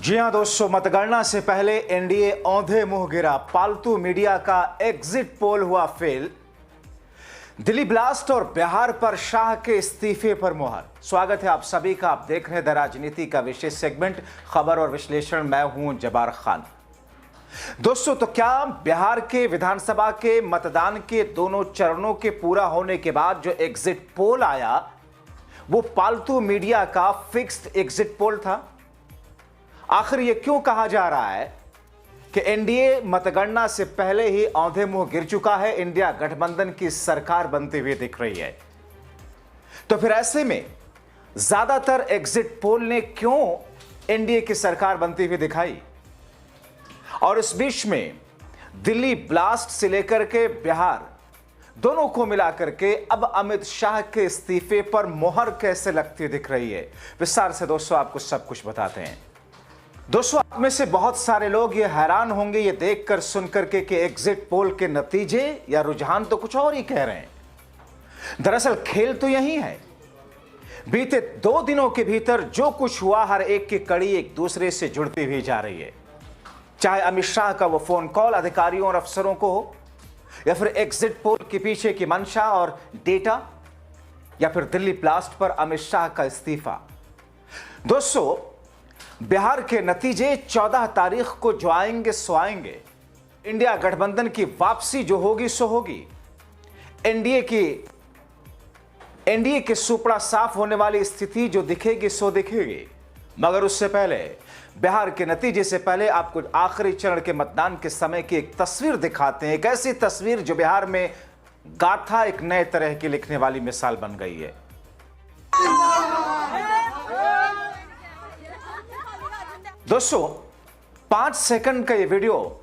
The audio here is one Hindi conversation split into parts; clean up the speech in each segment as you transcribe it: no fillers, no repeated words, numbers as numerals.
जी हां दोस्तों, मतगणना से पहले एनडीए औंधे मुंह गिरा। पालतू मीडिया का एग्जिट पोल हुआ फेल। दिल्ली ब्लास्ट और बिहार पर शाह के इस्तीफे पर मुहर। स्वागत है आप सभी का। आप देख रहे हैं द राजनीति का विशेष सेगमेंट खबर और विश्लेषण। मैं हूं जब्बार खान। दोस्तों, तो क्या बिहार के विधानसभा के मतदान के दोनों चरणों के पूरा होने के बाद जो एग्जिट पोल आया वो पालतू मीडिया का फिक्स्ड एग्जिट पोल था? आखिर ये क्यों कहा जा रहा है कि एनडीए मतगणना से पहले ही औंधे मुंह गिर चुका है, इंडिया गठबंधन की सरकार बनती हुई दिख रही है? तो फिर ऐसे में ज्यादातर एग्जिट पोल ने क्यों एनडीए की सरकार बनती हुई दिखाई? और इस बीच में दिल्ली ब्लास्ट से लेकर के बिहार दोनों को मिलाकर के अब अमित शाह के इस्तीफे पर मोहर कैसे लगती दिख रही है, विस्तार से दोस्तों आपको सब कुछ बताते हैं। दोस्तों, आप में से बहुत सारे लोग ये हैरान होंगे ये देखकर सुनकर के कि एग्जिट पोल के नतीजे या रुझान तो कुछ और ही कह रहे हैं। दरअसल खेल तो यही है। बीते 2 दिनों के भीतर जो कुछ हुआ, हर एक की कड़ी एक दूसरे से जुड़ती हुई जा रही है। चाहे अमित शाह का वो फोन कॉल अधिकारियों और अफसरों को हो, या फिर एग्जिट पोल के पीछे की मंशा और डेटा, या फिर दिल्ली ब्लास्ट पर अमित शाह का इस्तीफा। दोस्तों, बिहार के नतीजे 14 तारीख को जो आएंगे सो आएंगे। इंडिया गठबंधन की वापसी जो होगी सो होगी। एनडीए के सुपड़ा साफ होने वाली स्थिति जो दिखेगी सो दिखेगी। मगर उससे पहले बिहार के नतीजे से पहले आपको आखिरी चरण के मतदान के समय की एक तस्वीर दिखाते हैं। एक ऐसी तस्वीर जो बिहार में गाथा एक नए तरह की लिखने वाली मिसाल बन गई है। दोस्तों, 5 सेकंड का ये वीडियो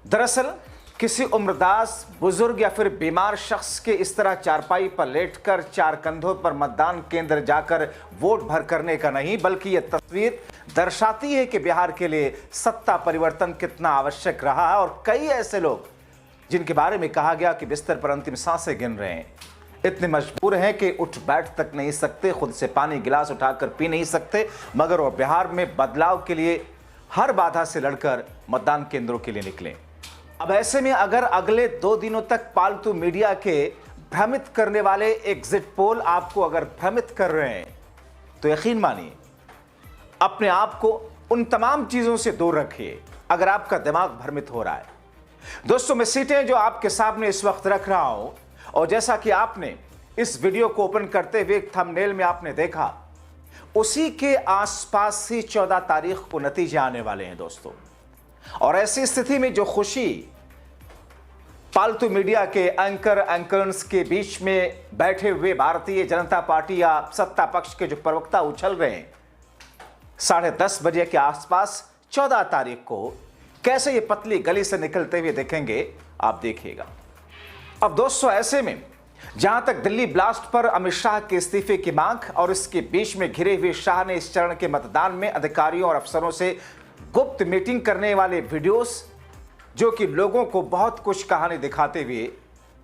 दरअसल किसी उम्रदास बुजुर्ग या फिर बीमार शख्स के इस तरह चारपाई पर लेटकर 4 कंधों पर मतदान केंद्र जाकर वोट भर करने का नहीं, बल्कि यह तस्वीर दर्शाती है कि बिहार के लिए सत्ता परिवर्तन कितना आवश्यक रहा है। और कई ऐसे लोग जिनके बारे में कहा गया कि बिस्तर पर अंतिम सांसें गिन रहे हैं, इतने मजबूर हैं कि उठ बैठ तक नहीं सकते, खुद से पानी गिलास उठाकर पी नहीं सकते, मगर वो बिहार में बदलाव के लिए हर बाधा से लड़कर मतदान केंद्रों के लिए निकले। अब ऐसे में अगर अगले 2 दिनों तक पालतू मीडिया के भ्रमित करने वाले एग्जिट पोल आपको अगर भ्रमित कर रहे हैं, तो यकीन मानिए अपने आप को उन तमाम चीजों से दूर रखिए अगर आपका दिमाग भ्रमित हो रहा है। दोस्तों, मैं सीटें जो आपके सामने इस वक्त रख रहा हूं, और जैसा कि आपने इस वीडियो को ओपन करते हुए थंबनेल में आपने देखा, उसी के आसपास ही 14 तारीख को नतीजे आने वाले हैं दोस्तों। और ऐसी स्थिति में जो खुशी पालतू मीडिया के एंकर्स के बीच में बैठे हुए भारतीय जनता पार्टी या सत्ता पक्ष के जो प्रवक्ता उछल रहे हैं, 10:30 बजे के आसपास 14 तारीख को कैसे ये पतली गली से निकलते हुए दिखेंगे, आप देखिएगा। अब दोस्तों, ऐसे में जहां तक दिल्ली ब्लास्ट पर अमित शाह के इस्तीफे की मांग और इसके बीच में घिरे हुए शाह ने इस चरण के मतदान में अधिकारियों और अफसरों से गुप्त मीटिंग करने वाले वीडियोस जो कि लोगों को बहुत कुछ कहानी दिखाते हुए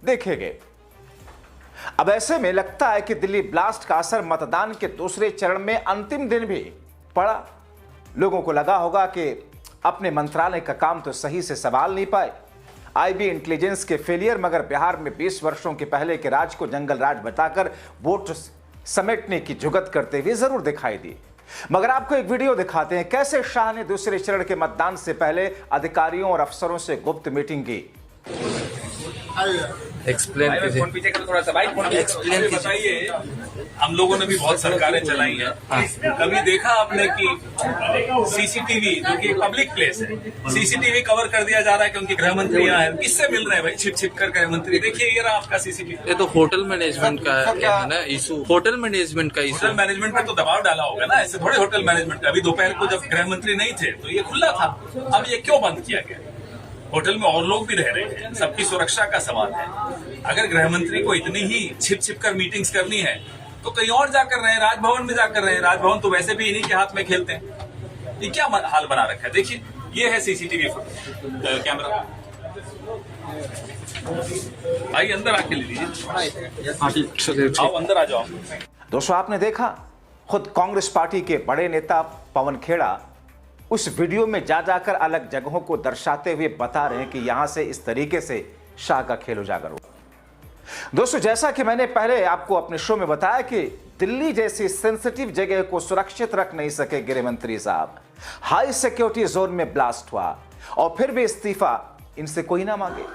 देखे गए। अब ऐसे में लगता है कि दिल्ली ब्लास्ट का असर मतदान के दूसरे चरण में अंतिम दिन भी पड़ा। लोगों को लगा होगा कि अपने मंत्रालय का काम तो सही से संभाल नहीं पाए, आईबी इंटेलिजेंस के फेलियर, मगर बिहार में 20 वर्षों के पहले के राज को जंगल राज बताकर वोट समेटने की जुगत करते हुए जरूर दिखाई दी। मगर आपको एक वीडियो दिखाते हैं कैसे शाह ने दूसरे चरण के मतदान से पहले अधिकारियों और अफसरों से गुप्त मीटिंग की। एक्सप्लेन कीजिए थोड़ा सा भाई, एक्सप्लेन कीजिए। हम लोगों ने भी बहुत सरकारें चलाई हैं। कभी देखा आपने कि सीसीटीवी, जो कि एक पब्लिक प्लेस है, सीसीटीवी कवर कर दिया जा रहा है कि उनके गृह मंत्री यहाँ है? किससे मिल रहे हैं भाई? छिप छिप कर गृह मंत्री। देखिए, ये रहा आपका सीसीटीवी। ये तो होटल मैनेजमेंट का है ना इशू, होटल मैनेजमेंट का इशू। होटल मैनेजमेंट पे तो दबाव डाला होगा ना, ऐसे थोड़े होटल मैनेजमेंट का। अभी दोपहर को जब गृह मंत्री नहीं थे तो ये खुला था, अब ये क्यों बंद किया गया? होटल में और लोग भी रह रहे हैं, सबकी सुरक्षा का सवाल है। अगर गृह मंत्री को इतनी ही छिप छिप कर मीटिंग्स करनी है तो कहीं और जाकर रहे, राजभवन में जाकर रहे। राजभवन तो वैसे भी इन्हीं के हाथ में खेलते हैं। ये क्या हाल बना रखा है? देखिए, ये है सीसीटीवी कैमरा। भाई अंदर आके ले लीजिए, आओ अंदर आ जाओ। दोस्तों, आपने देखा खुद कांग्रेस पार्टी के बड़े नेता पवन खेड़ा उस वीडियो में जा जाकर अलग जगहों को दर्शाते हुए बता रहे हैं कि यहां से इस तरीके से शाह का खेल उजागर हुआ। दोस्तों, जैसा कि मैंने पहले आपको अपने शो में बताया कि दिल्ली जैसी सेंसिटिव जगह को सुरक्षित रख नहीं सके गृह मंत्री साहब, हाई सिक्योरिटी जोन में ब्लास्ट हुआ और फिर भी इस्तीफा इनसे कोई ना मांगे।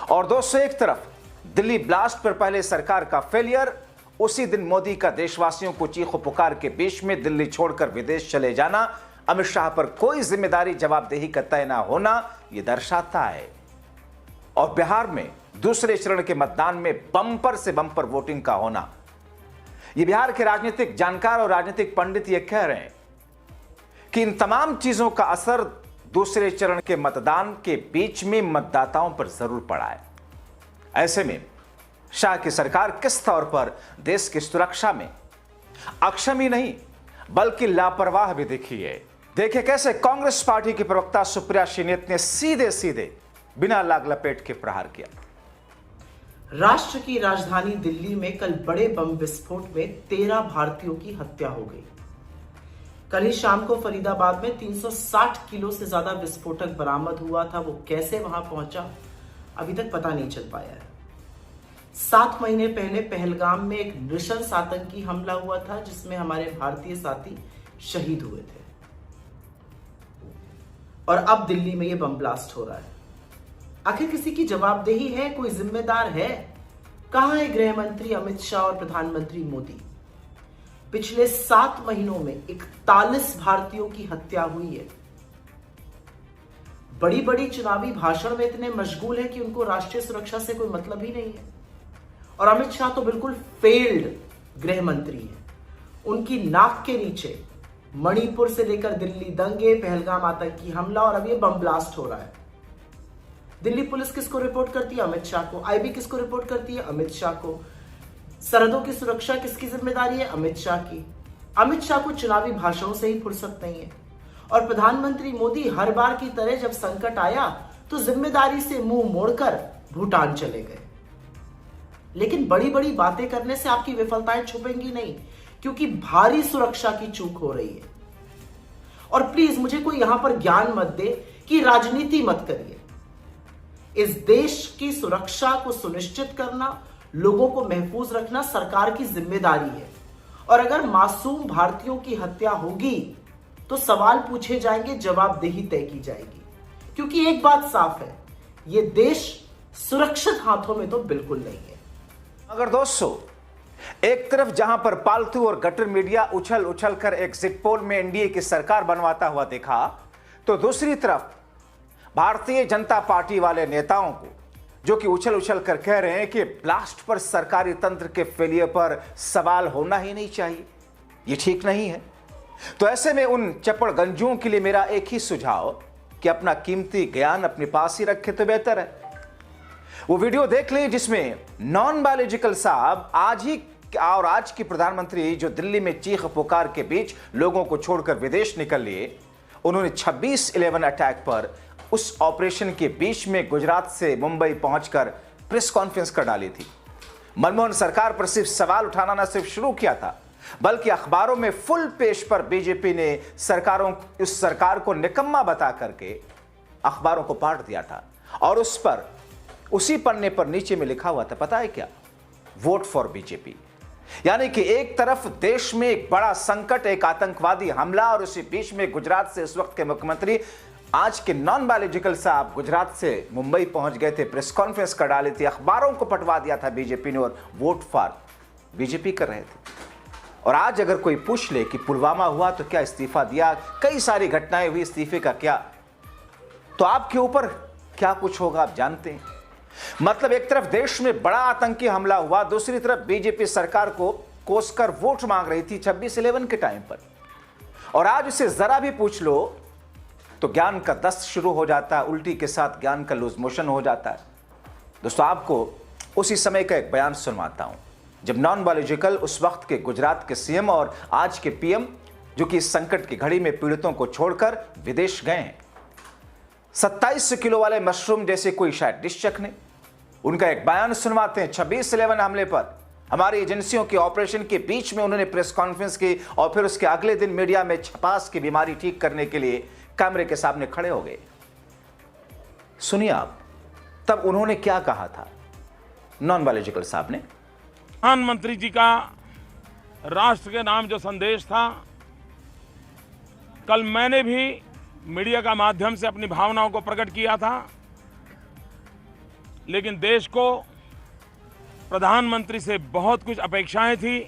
और दोस्तों, एक तरफ दिल्ली ब्लास्ट पर पहले सरकार का फेलियर, उसी दिन मोदी का देशवासियों को चीखो पुकार के बीच में दिल्ली छोड़कर विदेश चले जाना, अमित शाह पर कोई जिम्मेदारी जवाबदेही का तय न होना, यह दर्शाता है। और बिहार में दूसरे चरण के मतदान में बम्पर से बम्पर वोटिंग का होना, यह बिहार के राजनीतिक जानकार और राजनीतिक पंडित यह कह रहे हैं कि इन तमाम चीजों का असर दूसरे चरण के मतदान के बीच में मतदाताओं पर जरूर पड़ा है। ऐसे में शाह की सरकार किस तौर पर देश की सुरक्षा में अक्षम ही नहीं बल्कि लापरवाह भी दिखी है। देखिए कैसे कांग्रेस पार्टी की प्रवक्ता सुप्रिया श्रीनेत ने सीधे सीधे बिना लाग लपेट के प्रहार किया। राष्ट्र की राजधानी दिल्ली में कल बड़े बम विस्फोट में 13 भारतीयों की हत्या हो गई। कल ही शाम को फरीदाबाद में 360 किलो से ज्यादा विस्फोटक बरामद हुआ था। वो कैसे वहां पहुंचा अभी तक पता नहीं चल पाया है। 7 महीने पहले पहलगाम में एक नृशंस आतंकी हमला हुआ था जिसमें हमारे भारतीय साथी शहीद हुए थे, और अब दिल्ली में यह बम ब्लास्ट हो रहा है। आखिर किसी की जवाबदेही है? कोई जिम्मेदार है? कहां है गृह मंत्री अमित शाह और प्रधानमंत्री मोदी? पिछले 7 महीनों में 41 भारतीयों की हत्या हुई है। बड़ी बड़ी चुनावी भाषण में इतने मशगूल है कि उनको राष्ट्रीय सुरक्षा से कोई मतलब ही नहीं है। और अमित शाह तो बिल्कुल फेल्ड गृह मंत्री है। उनकी नाक के नीचे मणिपुर से लेकर दिल्ली दंगे, पहलगाम आतंकी हमला और अब ये बम ब्लास्ट हो रहा है। दिल्ली पुलिस किसको रिपोर्ट करती है? अमित शाह को। आईबी किसको रिपोर्ट करती है? अमित शाह को। सरहदों की सुरक्षा किसकी जिम्मेदारी है? अमित शाह की। अमित शाह को चुनावी भाषणों से ही फुर्सत नहीं है। और प्रधानमंत्री मोदी हर बार की तरह जब संकट आया तो जिम्मेदारी से मुंह मोड़कर भूटान चले गए। लेकिन बड़ी बड़ी बातें करने से आपकी विफलताएं छुपेंगी नहीं, क्योंकि भारी सुरक्षा की चूक हो रही है। और प्लीज मुझे कोई यहां पर ज्ञान मत दे कि राजनीति मत करिए। इस देश की सुरक्षा को सुनिश्चित करना, लोगों को महफूज रखना सरकार की जिम्मेदारी है। और अगर मासूम भारतीयों की हत्या होगी तो सवाल पूछे जाएंगे, जवाबदेही तय की जाएगी। क्योंकि एक बात साफ है, यह देश सुरक्षित हाथों में तो बिल्कुल नहीं है। अगर दोस्तों, एक तरफ जहां पर पालतू और गटर मीडिया उछल उछल कर एग्जिट पोल में एनडीए की सरकार बनवाता हुआ देखा, तो दूसरी तरफ भारतीय जनता पार्टी वाले नेताओं को जो कि उछल उछल कर कह रहे हैं कि ब्लास्ट पर सरकारी तंत्र के फेलियर पर सवाल होना ही नहीं चाहिए, ये ठीक नहीं है। तो ऐसे में उन चपड़गंजुओं के लिए मेरा एक ही सुझाव कि अपना कीमती ज्ञान अपने पास ही रखे तो बेहतर है। वो वीडियो देख लें जिसमें नॉन बायोलॉजिकल साहब आज की प्रधानमंत्री जो दिल्ली में चीख पुकार के बीच लोगों को छोड़कर विदेश निकल लिए, उन्होंने 26/11 अटैक पर उस ऑपरेशन के बीच में गुजरात से मुंबई पहुंचकर प्रेस कॉन्फ्रेंस कर डाली थी। मनमोहन सरकार पर सिर्फ सवाल उठाना न सिर्फ शुरू किया था, बल्कि अखबारों में फुल पेज पर बीजेपी ने उस सरकार को निकम्मा बता करके अखबारों को पाट दिया था। और उसी पन्ने पर नीचे में लिखा हुआ था, पता है क्या? Vote for BJP. यानी कि एक तरफ देश में एक बड़ा संकट, एक आतंकवादी हमला, और उसी बीच में गुजरात से इस वक्त के मुख्यमंत्री आज के नॉन बायोलॉजिकल साहब गुजरात से मुंबई पहुंच गए थे, प्रेस कॉन्फ्रेंस कर डाली थी, अखबारों को पटवा दिया था बीजेपी ने, और वोट फॉर बीजेपी कर रहे थे। और आज अगर कोई पूछ ले कि पुलवामा हुआ तो क्या इस्तीफा दिया, कई सारी घटनाएं हुई, इस्तीफे का क्या, तो आपके ऊपर क्या कुछ होगा आप जानते हैं। मतलब एक तरफ देश में बड़ा आतंकी हमला हुआ, दूसरी तरफ बीजेपी सरकार को कोसकर वोट मांग रही थी 26/11 के टाइम पर, और आज उसे जरा भी पूछ लो तो ज्ञान का दस्त शुरू हो जाता है, उल्टी के साथ ज्ञान का लूज मोशन हो जाता है। दोस्तों, आपको उसी समय का एक बयान सुनवाता हूं जब नॉन बायोलॉजिकल उस वक्त के गुजरात के सीएम और आज के पीएम जो कि इस संकट की घड़ी में पीड़ितों को छोड़कर विदेश गए हैं, 27 किलो वाले मशरूम जैसे कोई शायद डिश चखने, उनका एक बयान सुनवाते हैं 26/11 हमले पर। हमारी एजेंसियों के ऑपरेशन के बीच में उन्होंने प्रेस कॉन्फ्रेंस की और फिर उसके अगले दिन मीडिया में छपास की बीमारी ठीक करने के लिए कैमरे के सामने खड़े हो गए। सुनिए आप, तब उन्होंने क्या कहा था नॉन बायोलॉजिकल साहब ने। प्रधानमंत्री जी का राष्ट्र के नाम जो संदेश था, कल मैंने भी मीडिया का माध्यम से अपनी भावनाओं को प्रकट किया था, लेकिन देश को प्रधानमंत्री से बहुत कुछ अपेक्षाएं थी।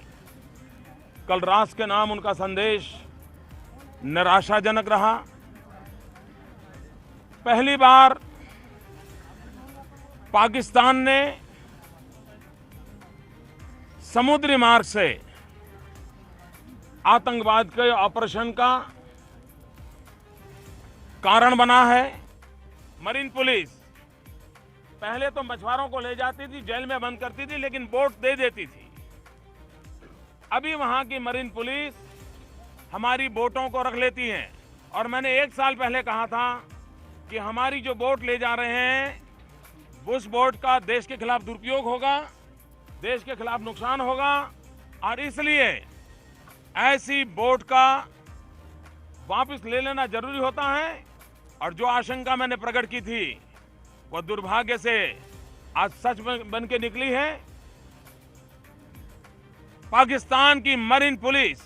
कल राष्ट्र के नाम उनका संदेश निराशाजनक रहा। पहली बार पाकिस्तान ने समुद्री मार्ग से आतंकवाद के ऑपरेशन का कारण बना है। मरीन पुलिस पहले तो मछुआरों को ले जाती थी, जेल में बंद करती थी, लेकिन बोट दे देती थी। अभी वहां की मरीन पुलिस हमारी बोटों को रख लेती है। और मैंने 1 साल पहले कहा था कि हमारी जो बोट ले जा रहे हैं, उस बोट का देश के खिलाफ दुरुपयोग होगा, देश के खिलाफ नुकसान होगा, और इसलिए ऐसी बोट का वापस ले लेना जरूरी होता है। और जो आशंका मैंने प्रकट की थी वह दुर्भाग्य से आज सच बन के निकली है। पाकिस्तान की मरीन पुलिस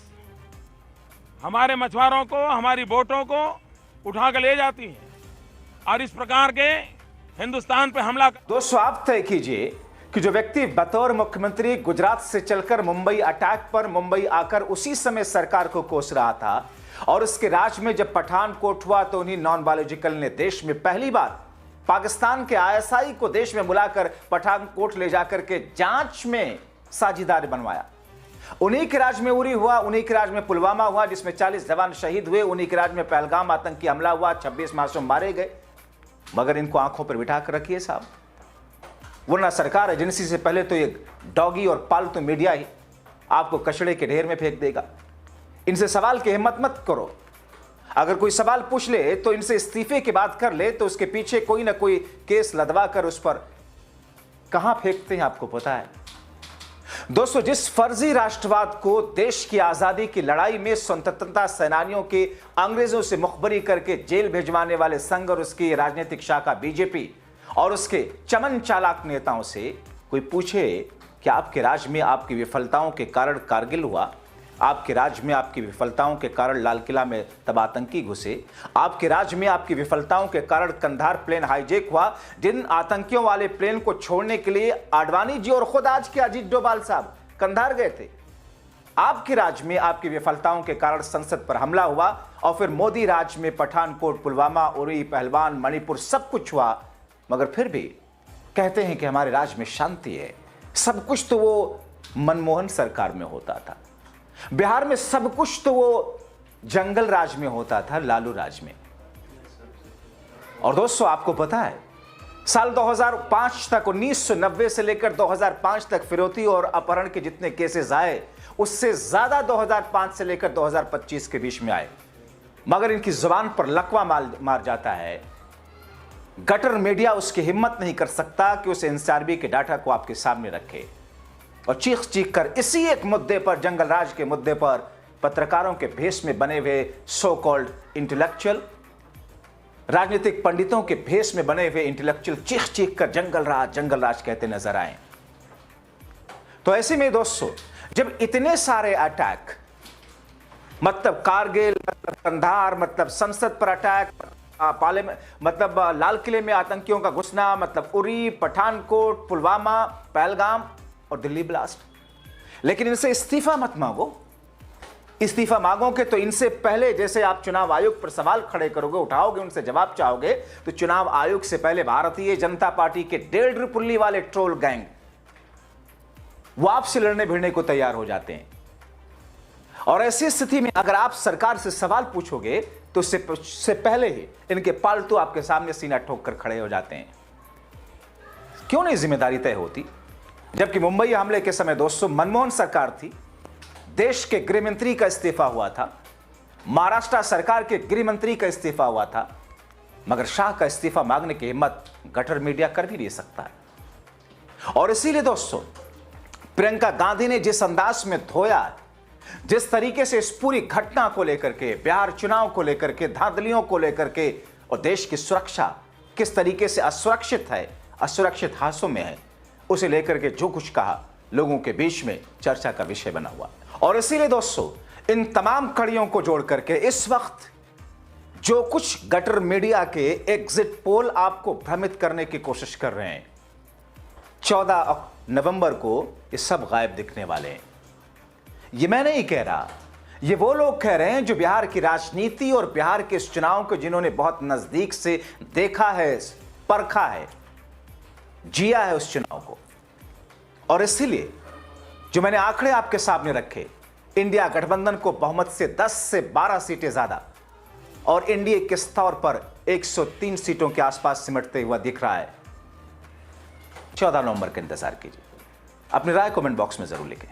हमारे मछुआरों को, हमारी बोटों को उठा कर ले जाती है और इस प्रकार के हिंदुस्तान पर हमला। दोस्तों, आप तय कीजिए कि जो व्यक्ति बतौर मुख्यमंत्री गुजरात से चलकर मुंबई अटैक पर मुंबई आकर उसी समय सरकार को कोस रहा था, और उसके राज में जब पठानकोट हुआ तो उन्हीं नॉन बायोलॉजिकल ने देश में पहली बार पाकिस्तान के आईएसआई को देश में बुलाकर पठानकोट ले जाकर के जांच में साझेदार बनवाया। उन्हीं के राज में उरी हुआ, उन्हीं के राज में पुलवामा हुआ जिसमें 40 जवान शहीद हुए, उन्हीं के राज में पहलगाम आतंकी हमला हुआ, 26 मासूम मारे गए। मगर इनको आंखों पर बिठा कर रखिए साहब, वरना सरकार एजेंसी से पहले तो ये डॉगी और पालतू मीडिया ही आपको कचड़े के ढेर में फेंक देगा। इनसे सवाल की हिम्मत मत करो। अगर कोई सवाल पूछ ले तो इनसे इस्तीफे की बात कर ले तो उसके पीछे कोई ना कोई केस लदवा कर उस पर कहां फेंकते हैं आपको पता है। दोस्तों, जिस फर्जी राष्ट्रवाद को देश की आजादी की लड़ाई में स्वतंत्रता सेनानियों के अंग्रेजों से मुखबरी करके जेल भेजवाने वाले संघ और उसकी राजनीतिक शाखा बीजेपी और उसके चमन चालाक नेताओं से कोई पूछे कि आपके राज में आपकी विफलताओं के कारण कारगिल हुआ, आपके राज्य में आपकी विफलताओं के कारण लाल किला में तब आतंकी घुसे, आपके राज्य में आपकी विफलताओं के कारण कंधार प्लेन हाईजैक हुआ, जिन आतंकियों वाले प्लेन को छोड़ने के लिए आडवाणी जी और खुद आज के अजीत डोभाल साहब कंधार गए थे। आपके राज्य में आपकी विफलताओं के कारण संसद पर हमला हुआ और फिर मोदी राज्य में पठानकोट, पुलवामा, उरी, पहलवान, मणिपुर सब कुछ हुआ। मगर फिर भी कहते हैं कि हमारे राज्य में शांति है। सब कुछ तो वो मनमोहन सरकार में होता था, बिहार में सब कुछ तो वो जंगल राज में होता था, लालू राज में। और दोस्तों, आपको पता है साल 2005 तक, 1990 से लेकर 2005 तक फिरौती और अपहरण के जितने केसेस आए उससे ज्यादा 2005 से लेकर 2025 के बीच में आए। मगर इनकी जुबान पर लकवा मार जाता है। गटर मीडिया उसकी हिम्मत नहीं कर सकता कि उस एनसीआरबी के डाटा को आपके सामने रखे और चीख चीख कर इसी एक मुद्दे पर, जंगल राज के मुद्दे पर, पत्रकारों के भेष में बने हुए सो कॉल्ड इंटेलेक्चुअल, राजनीतिक पंडितों के भेष में बने हुए इंटेलेक्चुअल चीख चीख कर जंगल राज कहते नजर आए। तो ऐसे में दोस्तों, जब इतने सारे अटैक, मतलब कारगिल, मतलब कंधार, मतलब संसद पर अटैक, मतलब लाल किले में आतंकियों का घुसना, मतलब उरी, पठानकोट, पुलवामा, पहलगाम और दिल्ली ब्लास्ट, लेकिन इनसे इस्तीफा मत मांगो। इस्तीफा मांगोगे तो इनसे पहले, जैसे आप चुनाव आयोग पर सवाल खड़े करोगे, उठाओगे, उनसे जवाब चाहोगे, तो चुनाव आयोग से पहले भारतीय जनता पार्टी के 1.5 पुल्ली वाले ट्रोल गैंग वो आपसे लड़ने भिड़ने को तैयार हो जाते हैं। और ऐसी स्थिति में अगर आप सरकार से सवाल पूछोगे तो उससे पहले ही इनके पालतू आपके सामने सीना ठोक कर खड़े हो जाते हैं। क्यों नहीं जिम्मेदारी तय होती? जबकि मुंबई हमले के समय दोस्तों मनमोहन सरकार थी, देश के गृह मंत्री का इस्तीफा हुआ था, महाराष्ट्र सरकार के गृह मंत्री का इस्तीफा हुआ था, मगर शाह का इस्तीफा मांगने की हिम्मत गटर मीडिया कर भी नहीं सकता है। और इसीलिए दोस्तों, प्रियंका गांधी ने जिस अंदाज में धोया, जिस तरीके से इस पूरी घटना को लेकर के, बिहार चुनाव को लेकर के, धांधलियों को लेकर के और देश की सुरक्षा किस तरीके से असुरक्षित है, असुरक्षित हाथों में है, उसे लेकर के जो कुछ कहा लोगों के बीच में चर्चा का विषय बना हुआ। और इसीलिए दोस्तों, इन तमाम कड़ियों को जोड़ करके इस वक्त जो कुछ गटर मीडिया के एग्जिट पोल आपको भ्रमित करने की कोशिश कर रहे हैं, 14 नवंबर को ये सब गायब दिखने वाले हैं। ये मैं नहीं कह रहा, ये वो लोग कह रहे हैं जो बिहार की राजनीति और बिहार के इस चुनाव को जिन्होंने बहुत नजदीक से देखा है, परखा है, जिया है उस चुनाव को। और इसीलिए जो मैंने आंकड़े आपके सामने रखे, इंडिया गठबंधन को बहुमत से 10 से 12 सीटें ज्यादा और एनडीए के स्तर पर 103 सीटों के आसपास सिमटते हुआ दिख रहा है। 14 नवंबर का इंतजार कीजिए। अपनी राय कमेंट बॉक्स में जरूर लिखें।